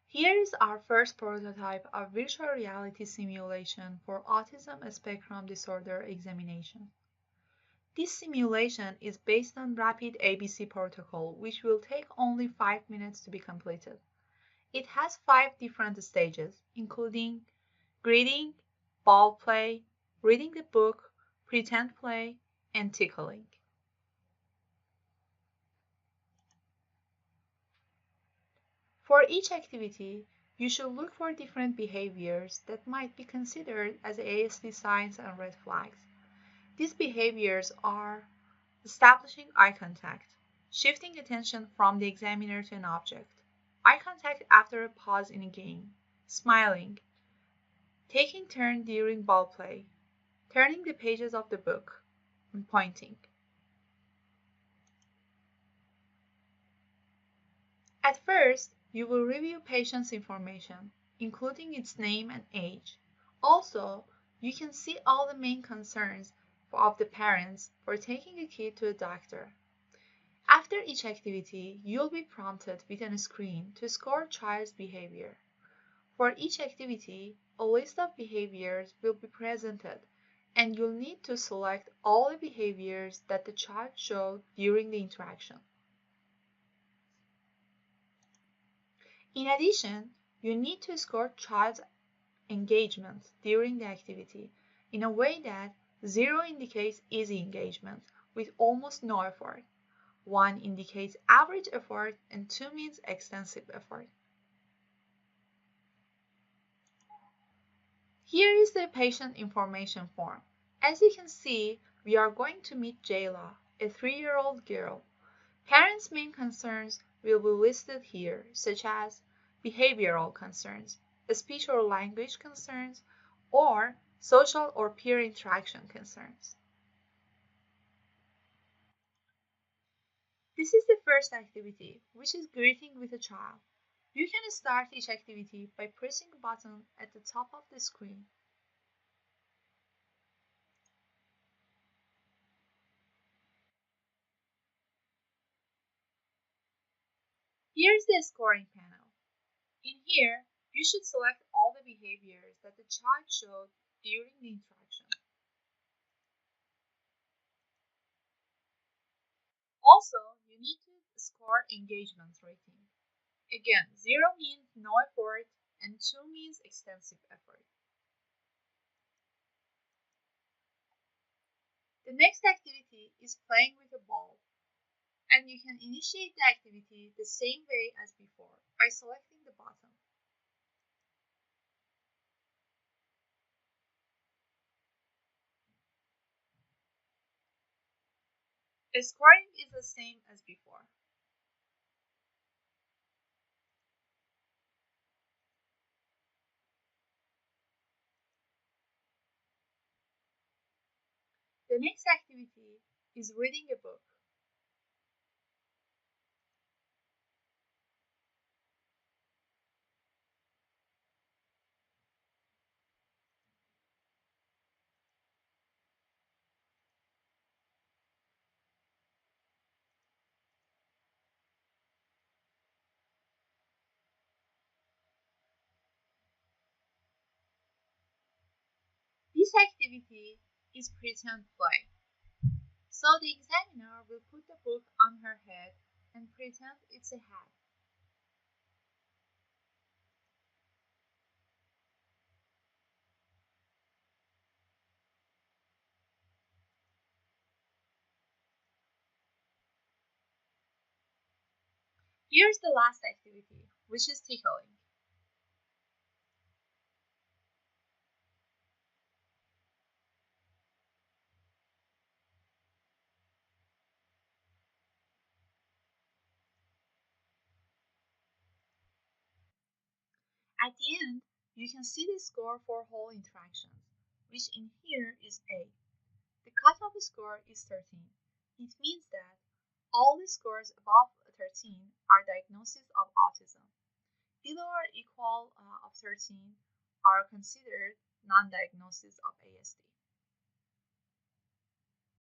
Here is our first prototype of virtual reality simulation for Autism Spectrum Disorder examination. This simulation is based on rapid ABC protocol, which will take only 5 minutes to be completed. It has 5 different stages, including greeting, ball play, reading the book, pretend play, and tickling. For each activity, you should look for different behaviors that might be considered as ASD signs and red flags. These behaviors are establishing eye contact, shifting attention from the examiner to an object, eye contact after a pause in a game, smiling, taking turns during ball play, turning the pages of the book, and pointing. At first, you will review patient's information, including its name and age. Also, you can see all the main concerns of the parents for taking a kid to a doctor. After each activity, you'll be prompted with a screen to score a child's behavior. For each activity, a list of behaviors will be presented, and you'll need to select all the behaviors that the child showed during the interaction. In addition, you need to score child's engagement during the activity in a way that 0 indicates easy engagement with almost no effort, 1 indicates average effort, and 2 means extensive effort. Here is the patient information form. As you can see, we are going to meet Jayla, a 3-year-old girl. Parents' main concerns will be listed here, such as behavioral concerns, speech or language concerns, or social or peer interaction concerns. This is the first activity, which is greeting with a child. You can start each activity by pressing a button at the top of the screen. Here's the scoring panel. In here, you should select all the behaviors that the child showed during the interaction. Also, you need to score engagement rating. Again, 0 means no effort and 2 means extensive effort. The next activity is playing with a ball, and you can initiate the activity the same way as before by selecting the button. The scoring is the same as before. The next activity is reading a book. This activity is pretend play. So the examiner will put the book on her head and pretend it's a hat. Here's the last activity, which is tickling. At the end, you can see the score for whole interactions, which in here is A. The cutoff score is 13. It means that all the scores above 13 are diagnoses of autism. Below or equal of 13 are considered non-diagnoses of ASD.